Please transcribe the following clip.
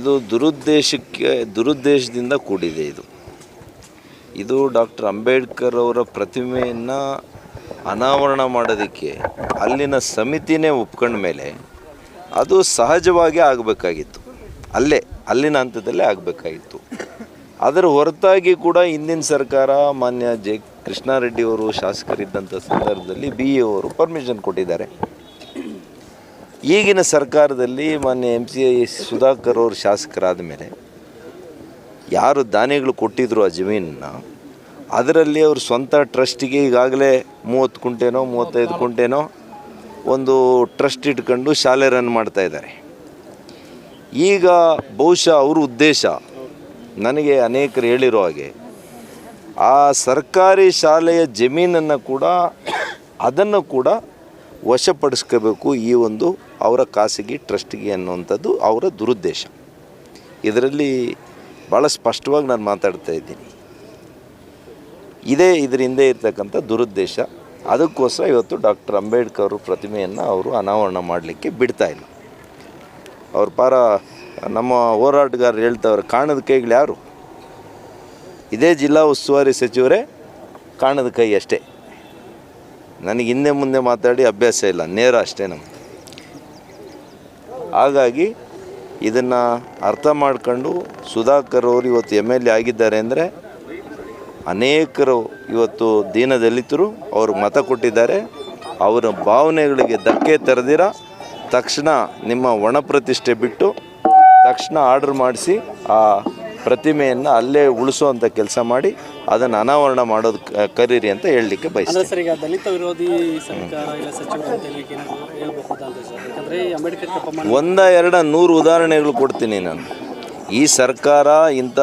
ಇದು ದುರುದ್ದೇಶದಿಂದ ಕೂಡಿದೆ. ಇದು ಡಾಕ್ಟರ್ ಅಂಬೇಡ್ಕರ್ ಅವರ ಪ್ರತಿಮೆಯನ್ನು ಅನಾವರಣ ಮಾಡೋದಕ್ಕೆ ಅಲ್ಲಿನ ಸಮಿತಿನೇ ಒಪ್ಕೊಂಡ ಮೇಲೆ ಅದು ಸಹಜವಾಗಿ ಆಗಬೇಕಾಗಿತ್ತು, ಅಲ್ಲಿನ ಹಂತದಲ್ಲೇ ಆಗಬೇಕಾಗಿತ್ತು. ಅದರ ಹೊರತಾಗಿ ಕೂಡ ಹಿಂದಿನ ಸರ್ಕಾರ ಮಾನ್ಯ ಕೃಷ್ಣಾರೆಡ್ಡಿ ಅವರು ಶಾಸಕರಿದ್ದಂಥ ಸಂದರ್ಭದಲ್ಲಿ BA ಅವರು ಪರ್ಮಿಷನ್ ಕೊಟ್ಟಿದ್ದಾರೆ. ಈಗಿನ ಸರ್ಕಾರದಲ್ಲಿ ಮಾನ್ಯ MC ಸುಧಾಕರ್ ಅವರು ಶಾಸಕರಾದ ಮೇಲೆ ಯಾರು ದಾನಿಗಳು ಕೊಟ್ಟಿದ್ರು ಆ ಜಮೀನನ್ನು, ಅದರಲ್ಲಿ ಅವರು ಸ್ವಂತ ಟ್ರಸ್ಟಿಗೆ ಈಗಾಗಲೇ 30 ಕುಂಟೆನೋ 35 ಕುಂಟೆನೋ ಒಂದು ಟ್ರಸ್ಟ್ ಇಟ್ಕೊಂಡು ಶಾಲೆ ರನ್ ಮಾಡ್ತಾಯಿದ್ದಾರೆ. ಈಗ ಬಹುಶಃ ಅವ್ರ ಉದ್ದೇಶ ನನಗೆ ಅನೇಕರು ಹೇಳಿರೋ ಹಾಗೆ ಆ ಸರ್ಕಾರಿ ಶಾಲೆಯ ಜಮೀನನ್ನು ಕೂಡ ಅದನ್ನು ಕೂಡ ವಶಪಡಿಸ್ಕೋಬೇಕು ಈ ಒಂದು ಅವರ ಖಾಸಗಿ ಟ್ರಸ್ಟಿಗೆ ಅನ್ನುವಂಥದ್ದು ಅವರ ದುರುದ್ದೇಶ. ಇದರಲ್ಲಿ ಭಾಳ ಸ್ಪಷ್ಟವಾಗಿ ನಾನು ಮಾತಾಡ್ತಾ ಇದ್ದೀನಿ. ಇದರ ಹಿಂದೆ ಇರ್ತಕ್ಕಂಥ ದುರುದ್ದೇಶ. ಅದಕ್ಕೋಸ್ಕರ ಇವತ್ತು ಡಾಕ್ಟರ್ ಅಂಬೇಡ್ಕರ್ ಅವ್ರ ಪ್ರತಿಮೆಯನ್ನು ಅವರು ಅನಾವರಣ ಮಾಡಲಿಕ್ಕೆ ಬಿಡ್ತಾಯಿಲ್ಲ. ಅವ್ರ ಪಾರ ನಮ್ಮ ಹೋರಾಟಗಾರರು ಹೇಳ್ತವ್ರೆ, ಕಾಣದ ಕೈಗಳು ಯಾರು? ಇದೇ ಜಿಲ್ಲಾ ಉಸ್ತುವಾರಿ ಸಚಿವರೇ ಕಾಣದ ಕೈ ಅಷ್ಟೇ. ನನಗೆ ಹಿಂದೆ ಮುಂದೆ ಮಾತಾಡಿ ಅಭ್ಯಾಸ ಇಲ್ಲ, ನೇರ ಅಷ್ಟೇ ನಮ್ಮದು. ಹಾಗಾಗಿ ಇದನ್ನು ಅರ್ಥ ಮಾಡ್ಕೊಂಡು ಸುಧಾಕರ್ ಅವರು ಇವತ್ತು MLA ಆಗಿದ್ದಾರೆ ಅಂದರೆ ಅನೇಕರು ಇವತ್ತು ದೀನದಲಿತರು ಅವ್ರಿಗೆ ಮತ ಕೊಟ್ಟಿದ್ದಾರೆ. ಅವರ ಭಾವನೆಗಳಿಗೆ ಧಕ್ಕೆ ತರದಿರ ತಕ್ಷಣ ನಿಮ್ಮ ಒಣ ಪ್ರತಿಷ್ಠೆ ಬಿಟ್ಟು ತಕ್ಷಣ ಆರ್ಡರ್ ಮಾಡಿಸಿ ಆ ಪ್ರತಿಮೆಯನ್ನು ಅಲ್ಲೇ ಉಳಿಸುವಂಥ ಕೆಲಸ ಮಾಡಿ ಅದನ್ನು ಅನಾವರಣ ಮಾಡೋದು ಕರೀರಿ ಅಂತ ಹೇಳಲಿಕ್ಕೆ ಬಯಸ್ತೀನಿ. ಸರ್, ಈಗ ದಲಿತ ವಿರೋಧಿ ಸರ್ಕಾರ ಇಲ್ಲ ಸಚಿವರು ಅಂತ ಯಾಕಂದರೆ ಅಂಬೇಡ್ಕರ್ 100 200 ಉದಾಹರಣೆಗಳು ಕೊಡ್ತೀನಿ ನಾನು. ಈ ಸರ್ಕಾರ ಇಂಥ